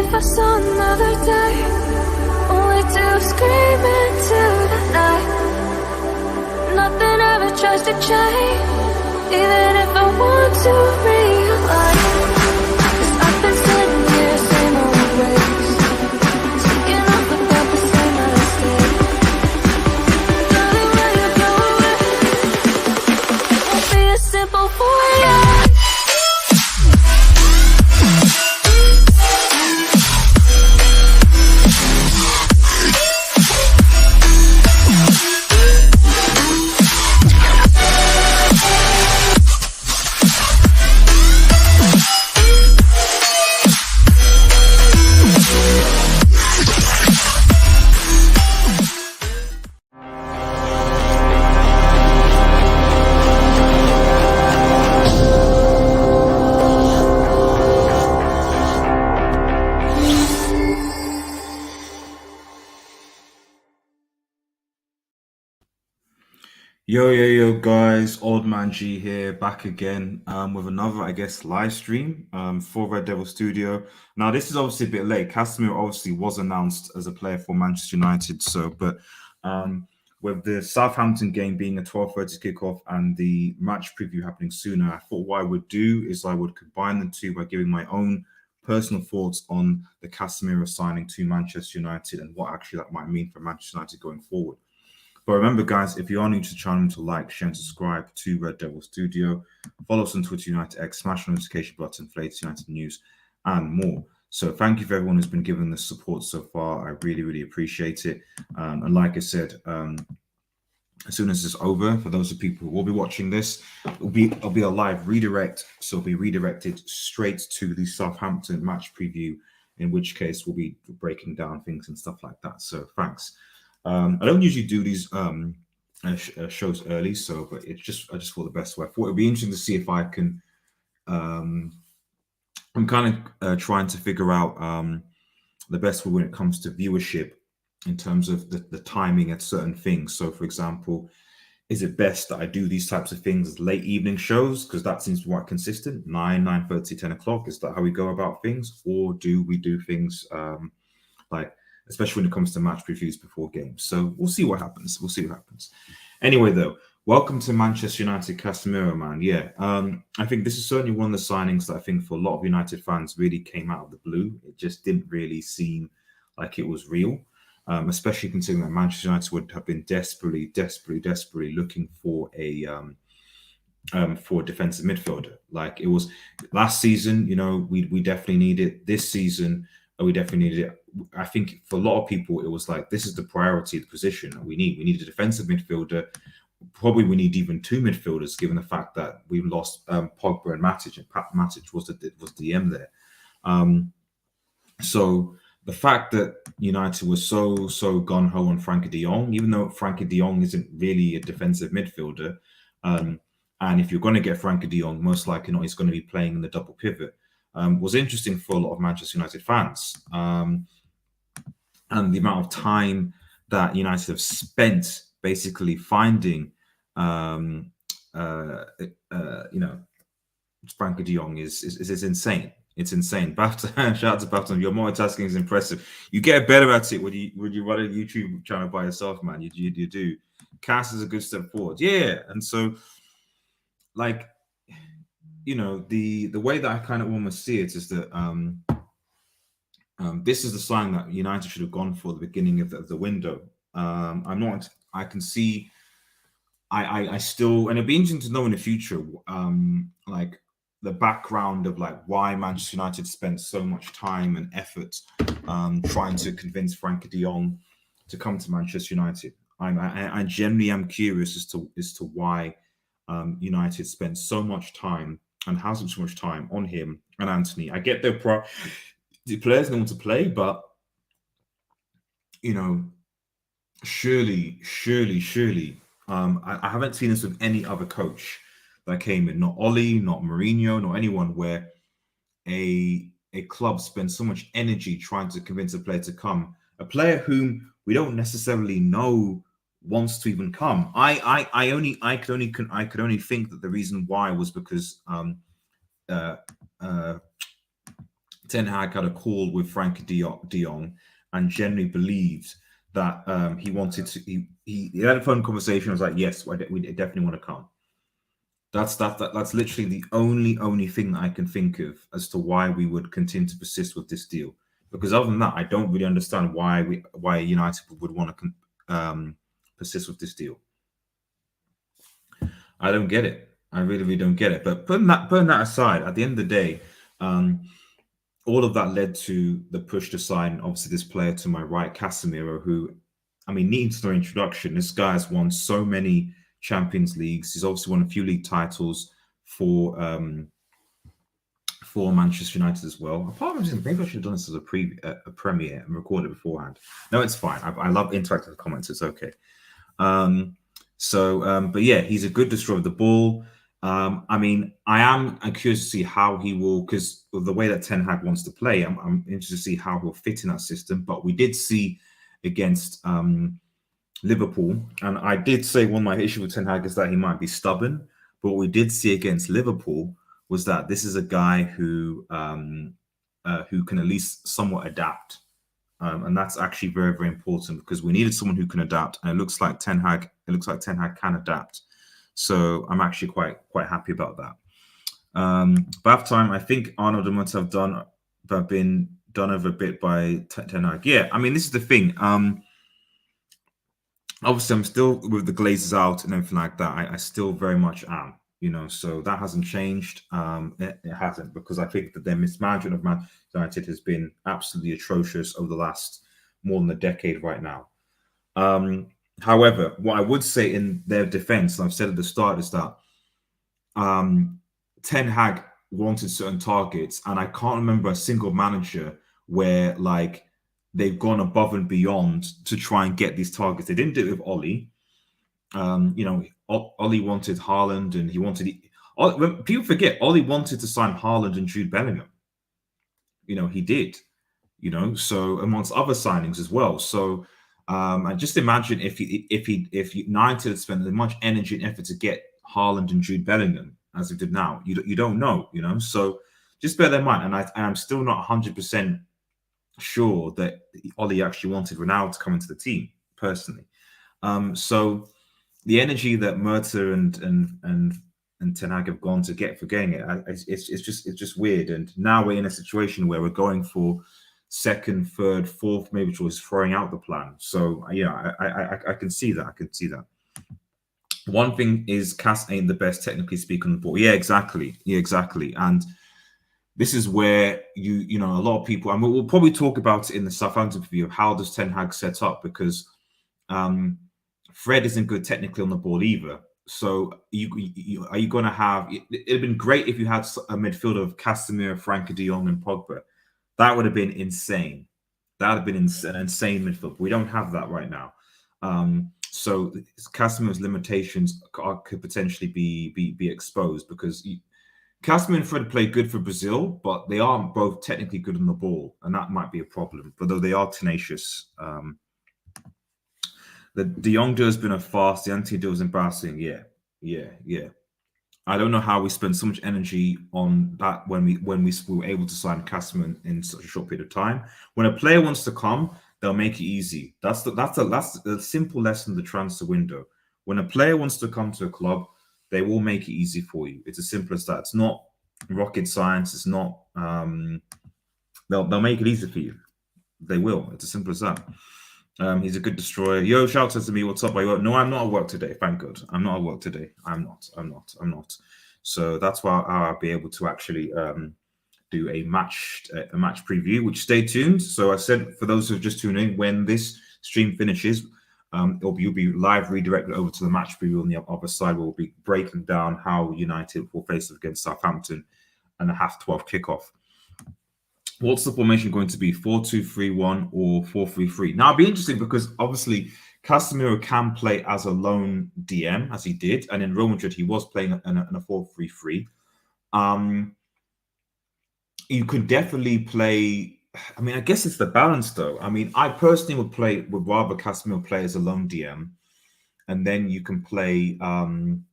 for some other day. Only to scream into the night. Nothing ever tries to change, even if I want to realize. 'Cause I've been sitting here, same old ways, taking off without the same mistake. Darling, when you go away, it won't be as simple for you. Yo, guys, Old Man G here, back again with another, I guess, live stream for Red Devil Studio. Now, this is obviously a bit late. Casemiro obviously was announced as a player for Manchester United, but with the Southampton game being a 12:30 kickoff and the match preview happening sooner, I thought what I would do is I would combine the two by giving my own personal thoughts on the Casemiro signing to Manchester United and what actually that might mean for Manchester United going forward. But remember, guys, if you are new to the channel, to like, share, and subscribe to Red Devil Studio. Follow us on Twitter, United X, smash the notification button for latest United news and more. So thank you for everyone who's been giving the support so far. I really, really appreciate it. And like I said, as soon as it's over, for those of people who will be watching this, it'll be a live redirect. So it'll be redirected straight to the Southampton match preview, in which case we'll be breaking down things and stuff like that. So thanks. I don't usually do these shows early, but I just thought the best way. I thought it'd be interesting to see if I can. I'm kind of trying to figure out the best way when it comes to viewership in terms of the timing at certain things. So, for example, is it best that I do these types of things as late evening shows because that seems quite consistent? 9:30, 10 o'clock. Is that how we go about things, or do we do things like? Especially when it comes to match previews before games. So we'll see what happens. Anyway, though, welcome to Manchester United Casemiro, man. Yeah, I think this is certainly one of the signings that I think for a lot of United fans really came out of the blue. It just didn't really seem like it was real, especially considering that Manchester United would have been desperately looking for a defensive midfielder. Like it was last season, we definitely need it. This season, we definitely needed it. I think for a lot of people, it was like, this is the priority of the position we need. We need a defensive midfielder. Probably we need even two midfielders, given the fact that we lost Pogba and Matic, and Matic was the DM there. So the fact that United was so gung-ho on Frankie de Jong, even though Frankie de Jong isn't really a defensive midfielder, and if you're going to get Frankie de Jong, most likely not, he's going to be playing in the double pivot. Was interesting for a lot of Manchester United fans. And the amount of time that United have spent basically finding, Frankie de Jong is insane. It's insane. Bafta, shout out to Bafta. Your multitasking is impressive. You get better at it when you run a YouTube channel by yourself, man. You do. Cass is a good step forward. Yeah, and so like. The way that I kind of almost see it is that this is the sign that United should have gone for at the beginning of the window. I can see. I still, and it'd be interesting to know in the future, like the background of like why Manchester United spent so much time and effort trying to convince Frankie de Jong to come to Manchester United. I genuinely am curious as to why United spent so much time and hasn't so much time on him and Anthony. I get the players don't want to play, but surely. I haven't seen this with any other coach that came in, not Oli, not Mourinho, not anyone, where a club spends so much energy trying to convince a player to come, a player whom we don't necessarily know wants to even come. I could only think that the reason why was because Ten Hag had a call with Frankie de Jong and genuinely believed that he wanted to. He had a phone conversation. I was like, yes, we definitely want to come. That's literally the only thing that I can think of as to why we would continue to persist with this deal. Because other than that, I don't really understand why United would want to persist with this deal. I don't get it. I really don't get it. But putting that aside, at the end of the day, all of that led to the push to sign, obviously, this player to my right, Casemiro, who, I mean, needs no introduction. This guy has won so many Champions Leagues. He's obviously won a few league titles for Manchester United as well. Apart from maybe I should have done this as a premiere and recorded it beforehand. No, it's fine. I love interactive comments. It's okay. But yeah, he's a good destroyer of the ball. I mean, I'm curious to see how he will, because of the way that Ten Hag wants to play, I'm interested to see how he'll fit in that system. But we did see against Liverpool, and I did say one of my issues with Ten Hag is that he might be stubborn. But what we did see against Liverpool was that this is a guy who can at least somewhat adapt. And that's actually very, very important because we needed someone who can adapt, and it looks like Ten Hag can adapt. So I'm actually quite happy about that. Bath time, I think Arnold and Mutt have been done over a bit by Ten Hag. Yeah, I mean, this is the thing. Obviously, I'm still with the Glazers out and everything like that. I still very much am, so that hasn't changed. It hasn't, because I think that their mismanagement of Man United has been absolutely atrocious over the last more than a decade right now. However, what I would say in their defense, and I've said at the start, is that Ten Hag wanted certain targets, and I can't remember a single manager where they've gone above and beyond to try and get these targets. They didn't do it with Ollie. Ollie wanted Haaland, and he wanted. When people forget, Ollie wanted to sign Haaland and Jude Bellingham. He did. So amongst other signings as well. So. And just imagine if United had spent as much energy and effort to get Haaland and Jude Bellingham as they did now. You don't know, So just bear that in mind. And I'm still not 100% sure that Ollie actually wanted Ronaldo to come into the team personally. So the energy that Murta and Ten Hag have gone to get for getting it, it's just weird. And now we're in a situation where we're going for second, third, fourth, maybe choice, throwing out the plan. So yeah, I can see that. I can see that. One thing is Cass ain't the best technically speaking on the ball. Yeah, exactly. And this is where a lot of people, and we'll probably talk about it in the Southampton review of how does Ten Hag set up, because Fred isn't good technically on the ball either. So are you going to have? It'd have been great if you had a midfield of Casemiro, Frankie de Jong, and Pogba. That would have been insane. That would have been an insane midfield. We don't have that right now. So Casemiro's limitations could potentially be exposed, because Casemiro and Fred play good for Brazil, but they aren't both technically good on the ball, and that might be a problem. But though they are tenacious. The De Jong deal has been a farce. The Anthony deal is embarrassing. Yeah. I don't know how we spend so much energy on that when we were able to sign Casemiro in such a short period of time. When a player wants to come, they'll make it easy. That's the simple lesson of the transfer window. When a player wants to come to a club, they will make it easy for you. It's as simple as that. It's not rocket science. It's not. They'll make it easy for you. They will. It's as simple as that. He's a good destroyer. Yo, shout out to me. What's up? No, I'm not at work today. Thank God. I'm not at work today. I'm not. So that's why I'll be able to actually do a match preview, which stay tuned. So I said, for those who have just tuned in, when this stream finishes, you'll be live redirected over to the match preview on the other side. We'll be breaking down how United will face against Southampton and a 12:30 kickoff. What's the formation going to be? 4-2-3-1 or 4-3-3? Now, it'll be interesting because obviously Casemiro can play as a lone DM, as he did, and in Real Madrid he was playing in a 4-3-3. You could definitely play. I mean, I guess it's the balance, though. I mean, I personally would rather Casemiro play as a lone DM, and then you can play, and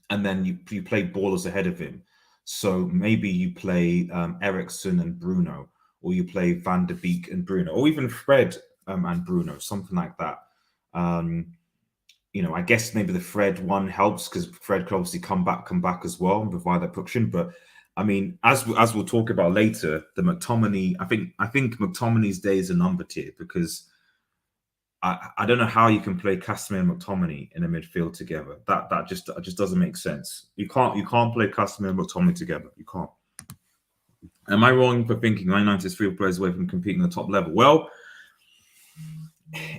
then you play ballers ahead of him. So maybe you play Eriksen and Bruno, or you play Van de Beek and Bruno, or even Fred and Bruno, something like that. I guess maybe the Fred one helps because Fred could obviously come back as well and provide that production. But I mean, as we'll talk about later, the McTominay, I think McTominay's days are numbered here, because I don't know how you can play Casemiro and McTominay in a midfield together. That just doesn't make sense. You can't play Casemiro and McTominay together. You can't. Am I wrong for thinking Man United is 3 players away from competing at the top level? Well,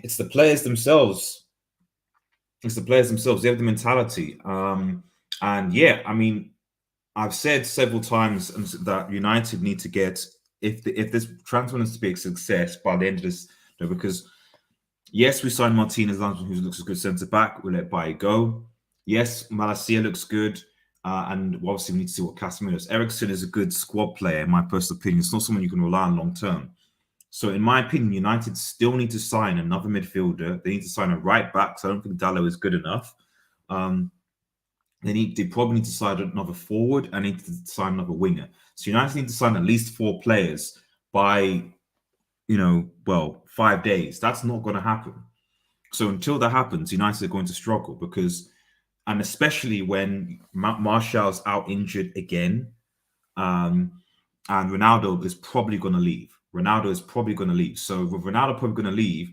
it's the players themselves. It's the players themselves. They have the mentality. And yeah, I mean, I've said several times that United need to get, if this transfer needs to be a success by the end of this, because yes, we signed Martinez, who looks a good centre back. We'll let Bailly go. Yes, Malacia looks good. And obviously, we need to see what Casemiro is. Eriksen is a good squad player, in my personal opinion. It's not someone you can rely on long term. So, in my opinion, United still need to sign another midfielder. They need to sign a right back. So, I don't think Dalot is good enough. They probably need to sign another forward and need to sign another winger. So, United need to sign at least 4 players by 5 days. That's not going to happen. So until that happens, United are going to struggle, because, and especially when Martial's out injured again, and Ronaldo is probably going to leave. So with Ronaldo probably going to leave,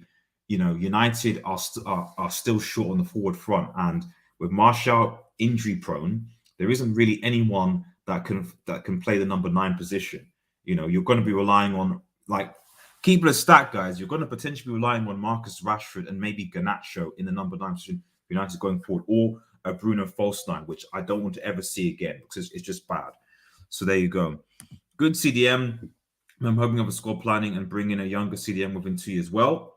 United are still short on the forward front, and with Martial injury prone, there isn't really anyone that can play the number 9 position. You're going to be relying on, keep it a stat, guys. You're going to potentially be relying on Marcus Rashford and maybe Garnacho in the number 9 position for United going forward, or a Bruno false 9, which I don't want to ever see again, because it's just bad. So there you go. Good CDM. I'm hoping of a squad planning and bring in a younger CDM within 2 years. Well,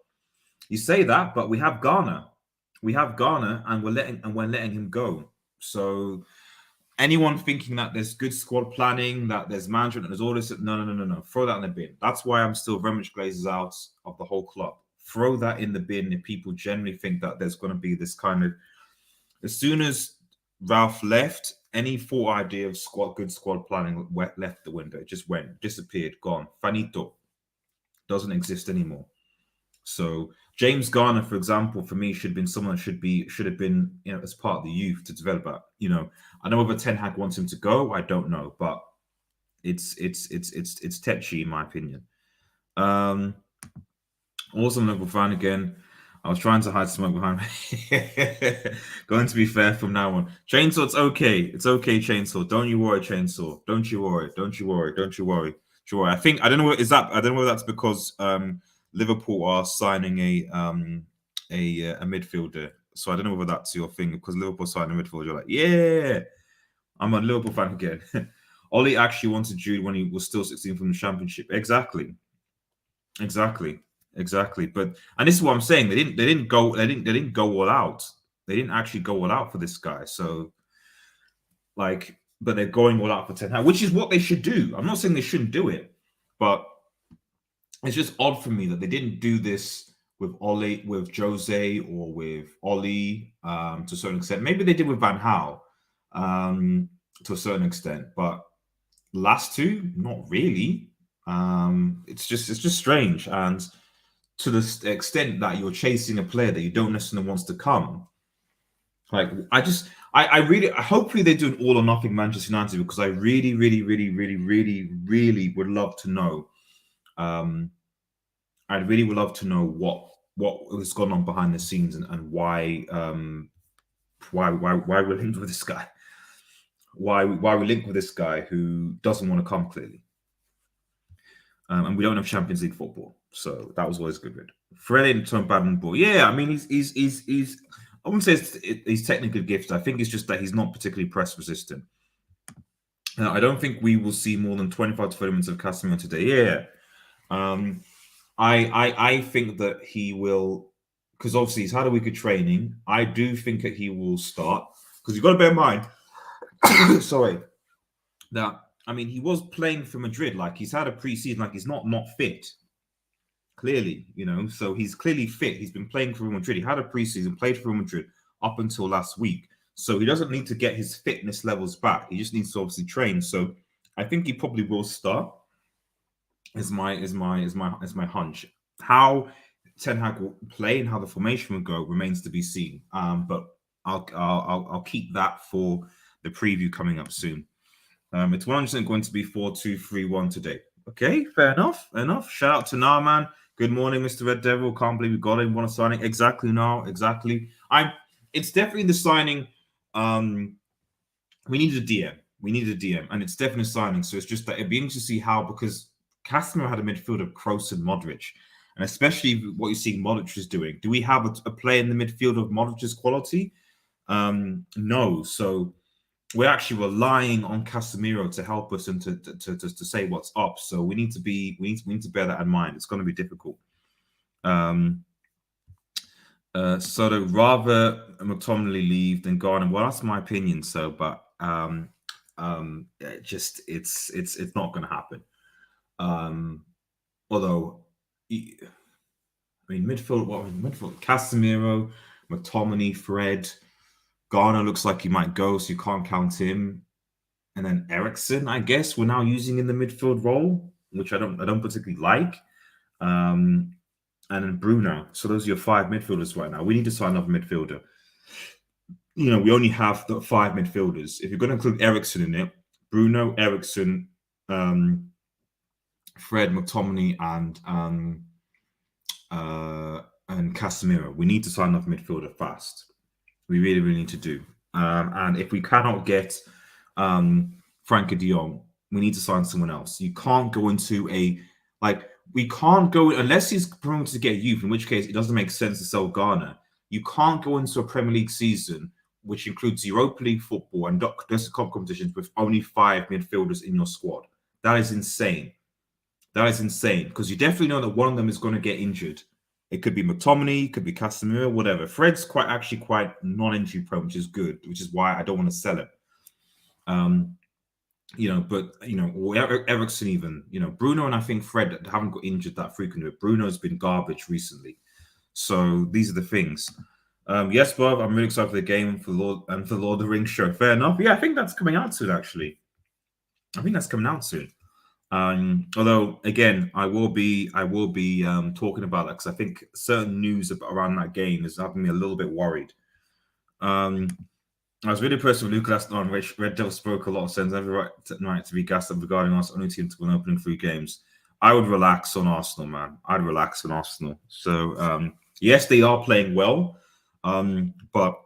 you say that, but we have Garner. And we're letting him go. So anyone thinking that there's good squad planning, that there's management, and there's all this, no. Throw that in the bin. That's why I'm still very much glazes out of the whole club. Throw that in the bin if people generally think that there's going to be this kind of... As soon as Ralph left, any thought idea of good squad planning left the window. It just disappeared, gone. Finito. Doesn't exist anymore. So James Garner, for example, for me, should have been someone that should have been, as part of the youth to develop that. I know whether Ten Hag wants him to go, I don't know, but it's tetchy in my opinion. Awesome Liverpool fan again. I was trying to hide smoke behind me. Going to be fair from now on. Chainsaw, it's okay. It's okay, Chainsaw. Don't you worry, Chainsaw. Don't you worry. I don't know whether that's because Liverpool are signing a midfielder. So I don't know whether that's your thing, because Liverpool signing a midfielder. You're like, yeah, I'm a Liverpool fan again. Ollie actually wanted Jude when he was still 16 from the Championship. Exactly. But, and this is what I'm saying. They didn't go all out. They didn't actually go all out for this guy. So, but they're going all out for Ten Hag, which is what they should do. I'm not saying they shouldn't do it, but it's just odd for me that they didn't do this with Ollie, with Jose, or with Ollie to a certain extent. Maybe they did with Van Gaal to a certain extent, but last two, not really. It's just strange, and to the extent that you're chasing a player that you don't necessarily want to come. I really, hopefully they do an all or nothing Manchester United, because I really would love to know. I really would love to know what has gone on behind the scenes, and why we're linked with this guy. Why we're linked with this guy who doesn't want to come, clearly. And we don't have Champions League football, so that was always good. Fred didn't turn bad on the ball. Yeah, I mean he's I wouldn't say he's technically gifted. I think it's just that he's not particularly press resistant. I don't think we will see more than 25 to 30 minutes of Casemiro today. Yeah. I think that he will, because obviously he's had a week of training. I do think that he will start, because you've got to bear in mind, sorry, that, I mean, he was playing for Madrid. He's had a pre-season. He's not fit, clearly, so he's clearly fit. He's been playing for Real Madrid. He had a pre-season, played for Real Madrid up until last week. So he doesn't need to get his fitness levels back. He just needs to obviously train. So I think he probably will start. Is my hunch. How Ten Hag will play and how the formation will go remains to be seen. But I'll keep that for the preview coming up soon. It's 100% going to be 4-2-3-1 today. Okay, fair enough. Fair enough. Shout out to Narman. Good morning, Mr. Red Devil. Can't believe we got him. Want a signing? Exactly, now. Exactly. It's definitely the signing. We needed a DM. We needed a DM, and it's definitely a signing. So it's just that it'd be interesting to see how, because Casemiro had a midfield of Kroos and Modric, and especially what you're seeing Modric is doing. Do we have a player in the midfield of Modric's quality? No. So we're actually relying on Casemiro to help us and to say what's up. So we need to bear that in mind. It's going to be difficult. So that rather McTominay leave than Garner. Well, that's my opinion. So, but it's not going to happen. Although, midfield? Casemiro, McTominay, Fred, Garner looks like he might go, so you can't count him. And then Eriksen, I guess we're now using in the midfield role, which I don't particularly like. And then Bruno. So those are your 5 midfielders right now. We need to sign another midfielder. We only have the 5 midfielders. If you're going to include Eriksen in it, Bruno, Eriksen, Fred, McTominay, and Casemiro. We need to sign another midfielder fast. We really, really need to do. And if we cannot get Frankie de Jong, we need to sign someone else. You can't go into we can't go unless he's promoted to get youth, in which case it doesn't make sense to sell Garner. You can't go into a Premier League season, which includes Europa League football and domestic competitions, with only 5 midfielders in your squad. That is insane. That is insane, because you definitely know that one of them is going to get injured. It could be McTominay, it could be Casemiro, whatever. Fred's quite non-injury prone, which is good, which is why I don't want to sell it. Or Eriksen even, Bruno and I think Fred haven't got injured that frequently, but Bruno's been garbage recently. So these are the things. Yes, Bob, I'm really excited for the game for Lord of the Rings show. Fair enough. Yeah, I think that's coming out soon, actually. I think that's coming out soon. Although, again, I will be talking about that, because I think certain news around that game is having me a little bit worried. I was really impressed with Luke last night. Red Devil spoke a lot of sense. Every right to be gassed up regarding us only team to win opening 3 games. I would relax on Arsenal, man. I'd relax on Arsenal. So yes, they are playing well, but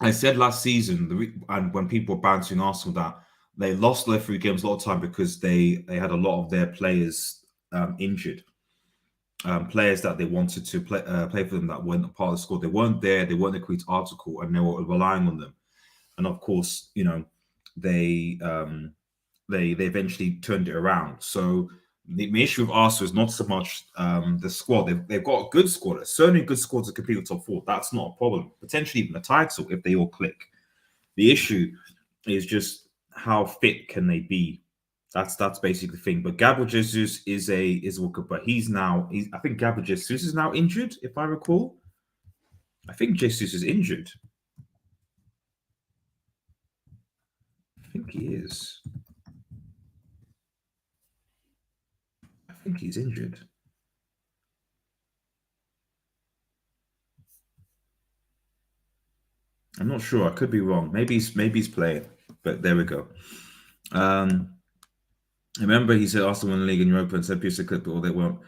I said last season, and when people were bouncing Arsenal, that they lost their 3 games a lot of time because they had a lot of their players injured. Players that they wanted to play for them that weren't a part of the squad. They weren't there. They weren't the Creed article, and they were relying on them. And of course, they eventually turned it around. So the issue with Arsenal is not so much the squad. They've got a good squad, certainly a good squad to compete with top 4. That's not a problem. Potentially even a title if they all click. The issue is just how fit can they be. That's basically the thing. But Gabriel Jesus is a good, but I think Gabriel Jesus is now injured, if I recall. I think Jesus is injured. I think he is. I think he's injured. I'm not sure. I could be wrong. Maybe he's playing. But there we go. Remember, he said Arsenal won the league in Europa and said Pierce clip, but they won't.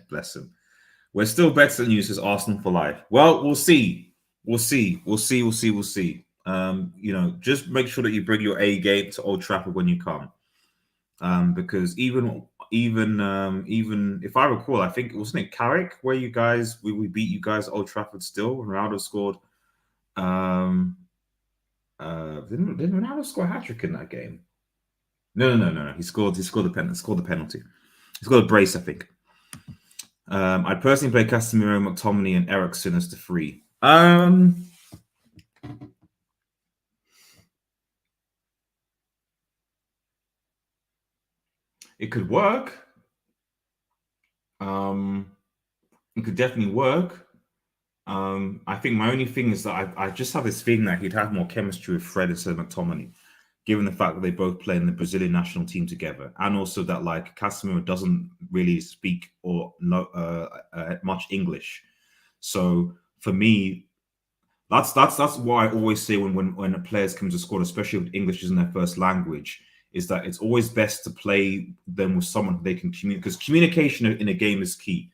Bless him. We're still better than you, says Arsenal for life. Well, we'll see. We'll see. Just make sure that you bring your A game to Old Trafford when you come. Because even if I recall, I think wasn't it Carrick where we beat you guys at Old Trafford still. Ronaldo scored. Didn't Ronaldo score a hat-trick in that game? No. He scored the penalty. He scored a brace, I think. I personally play Casemiro, McTominay, and Eriksen as the 3. It could work. It could definitely work. I think my only thing is that I just have this feeling that he'd have more chemistry with Fred instead of McTominay, given the fact that they both play in the Brazilian national team together, and also that like Casemiro doesn't really speak or know much English. So for me, that's why I always say when a players come to squad, especially if English isn't their first language, is that it's always best to play them with someone who they can communicate, because communication in a game is key.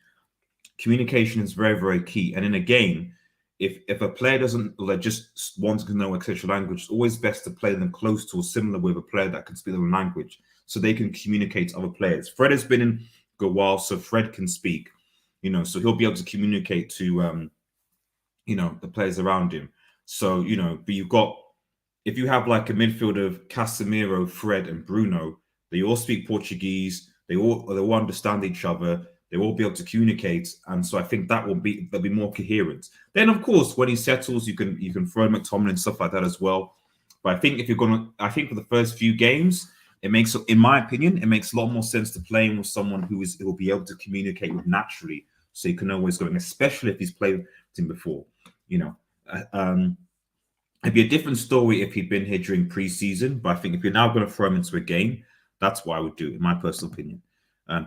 Communication is very, very key. And in a game, if a player doesn't like just wants to know extra language, it's always best to play them close to or similar with a player that can speak their own language, so they can communicate to other players. Fred has been in a good while, so Fred can speak, so he'll be able to communicate to the players around him. So, but if you have like a midfield of Casemiro, Fred, and Bruno, they all speak Portuguese, they all understand each other, they will be able to communicate, and so I think they'll be more coherent. Then, of course, when he settles, you can throw McTominay and stuff like that as well. But I think I think for the first few games, in my opinion, it makes a lot more sense to playing with someone who will be able to communicate with naturally, so you can know where he's going, especially if he's played with him before. It'd be a different story if he'd been here during pre-season, but I think if you're now going to throw him into a game, that's what I would do, in my personal opinion.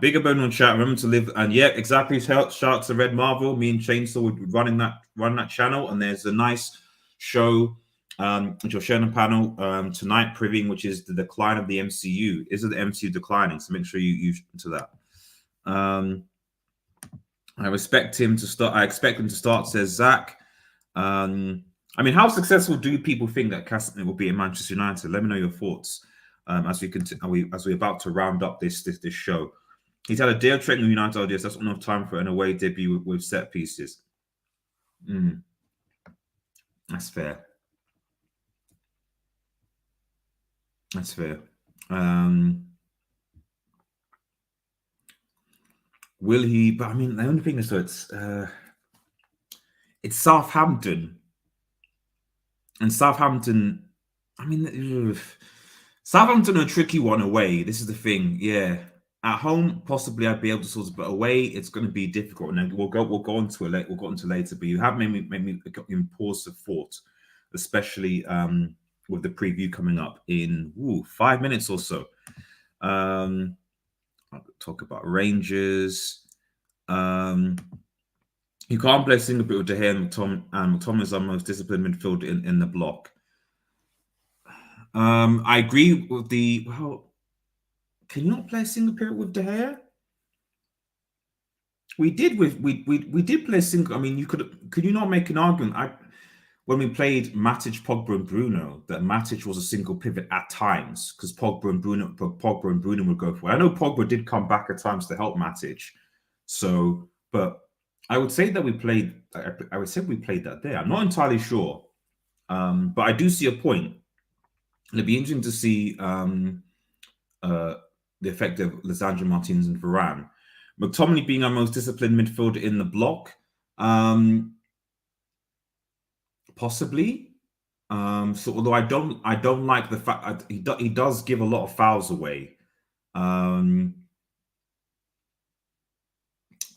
Bigger Bone on chat. Remember to live, and yeah, exactly. Shout to Red Marvel. Me and Chainsaw would run that channel, and there's a nice show, which I'll share on the panel tonight, previewing, which is the decline of the MCU. Is it the MCU declining? So make sure you into that. I expect him to start. Says Zach. How successful do people think that Casemiro will be at Manchester United? Let me know your thoughts as we're about to round up this show. He's had a day of training with United ideas. That's not enough time for an away debut with set pieces. That's fair. That's fair. Will he? But the only thing is that it's Southampton, and Southampton. Southampton are a tricky one away. This is the thing. Yeah. At home, possibly I'd be able to sort of, but away it's going to be difficult. And then we'll go on to it. We'll go into later. But you have made me pause for thought, especially with the preview coming up in 5 minutes or so. I'll talk about Rangers. You can't play single bit with De Gea and McTominay is our most disciplined midfielder in the block. I agree with can you not play a single period with De Gea? We did play a single. Could you not make an argument? When we played Matic, Pogba, and Bruno, that Matic was a single pivot at times because Pogba and Bruno would go for it. I know Pogba did come back at times to help Matic. So, but I would say that we played. I would say we played that there. I'm not entirely sure, but I do see a point. It'd be interesting to see the effect of Lisandro Martinez and Varane. McTominay being our most disciplined midfielder in the block, possibly. So although I don't like the fact he does give a lot of fouls away, but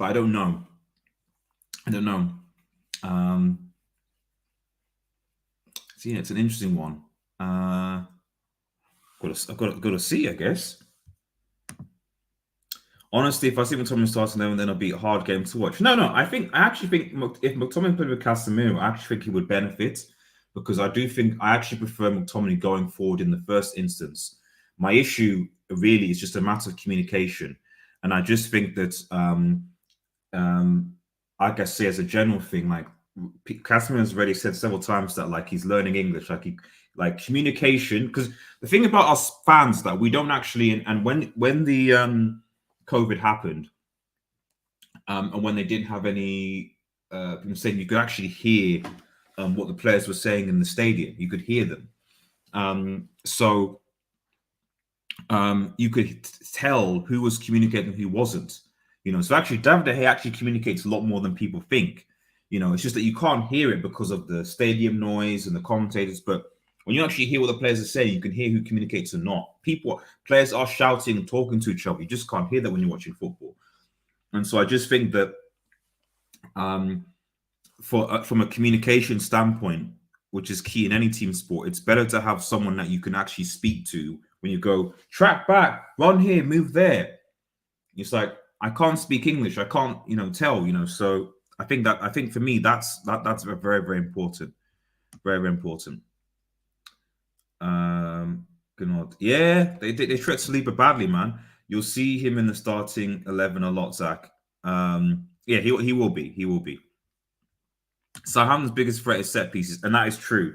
I don't know. So yeah, it's an interesting one. I've got to see, I guess. Honestly, if I see McTominay starting then it'll be a hard game to watch. No, I actually think if McTominay played with Casemiro, I actually think he would benefit because I actually prefer McTominay going forward in the first instance. My issue really is just a matter of communication, and I just think that, like I say, as a general thing, like Casemiro has already said several times that like he's learning English, like communication. Because the thing about us fans that we don't actually, and when the COVID happened, and when they didn't have any people saying, you could actually hear what the players were saying in the stadium. You could hear them. So you could tell who was communicating and who wasn't. So actually David De Gea actually communicates a lot more than people think. It's just that you can't hear it because of the stadium noise and the commentators, but when you actually hear what the players are saying, you can hear who communicates or not. Players are shouting and talking to each other. You just can't hear that when you're watching football. And so I just think that from a communication standpoint, which is key in any team sport, it's better to have someone that you can actually speak to when you go track back, run here, move there. It's like, I can't speak English, I can't, tell, So I think for me that's very, very important, very, very important. Yeah, they treat Saliba badly, man. You'll see him in the starting 11 a lot, Zach. Yeah, he will be. Southampton's biggest threat is set pieces, and that is true.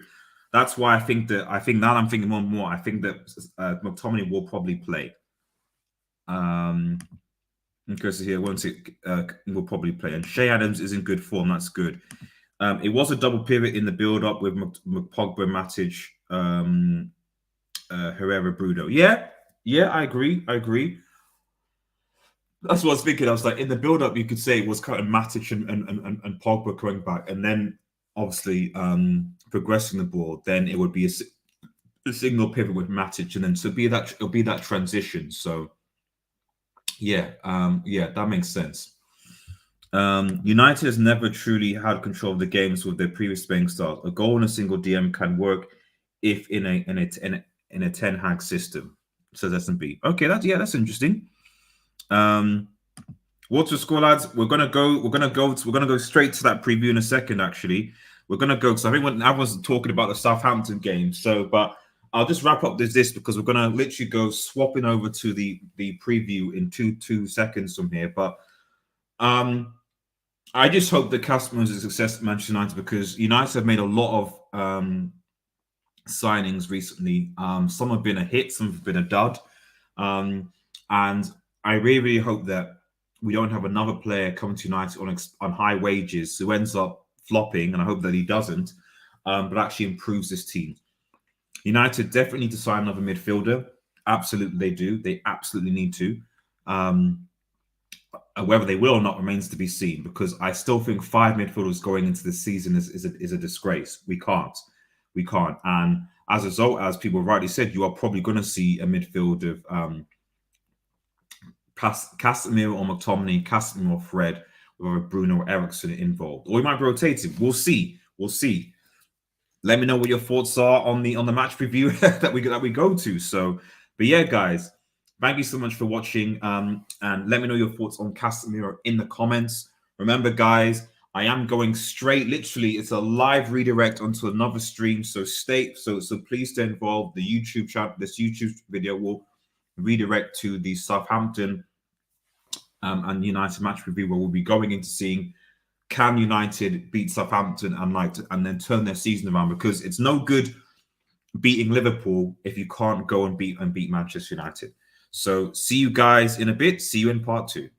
That's why I think now I'm thinking more and more. I think that McTominay will probably play. Because here, once it will probably play, and Shea Adams is in good form. That's good. It was a double pivot in the build-up with Pogba, Matic, Herrera, Bruno. Yeah, I agree. That's what I was thinking. I was like, in the build-up, you could say it was kind of Matic and Pogba coming back, and then obviously progressing the ball. Then it would be a signal pivot with Matic, and then it'll be that transition. So yeah, that makes sense. United has never truly had control of the games with their previous playing styles. A goal in a single DM can work if in a Ten Hag system. Says S&B. Okay, that's interesting. What's the score, lads? We're gonna go straight to that preview in a second. Actually, we're gonna go because I think when I was talking about the Southampton game. So, but I'll just wrap up this because we're gonna literally go swapping over to the preview in two seconds from here. But I just hope that Casemiro is a success at Manchester United because United have made a lot of signings recently. Some have been a hit, some have been a dud, and I really, really hope that we don't have another player come to United on high wages who ends up flopping, and I hope that he doesn't, but actually improves this team. United definitely need to sign another midfielder. Absolutely, they do. They absolutely need to. Whether they will or not remains to be seen, because I still think 5 midfielders going into this season is a disgrace. We can't. And as a result, as people rightly said, you are probably going to see a midfield of Casemiro or McTominay, Casemiro or Fred, with Bruno or Eriksen involved. Or we might be rotating. We'll see. Let me know what your thoughts are on the match preview that we go to. So, but yeah, guys, thank you so much for watching. And let me know your thoughts on Casemiro in the comments. Remember, guys, I am going straight. Literally, it's a live redirect onto another stream. So please stay involved. The YouTube channel, this YouTube video will redirect to the Southampton and United match review, where we'll be going into seeing can United beat Southampton and then turn their season around, because it's no good beating Liverpool if you can't go and beat Manchester United. So see you guys in a bit. See you in part 2.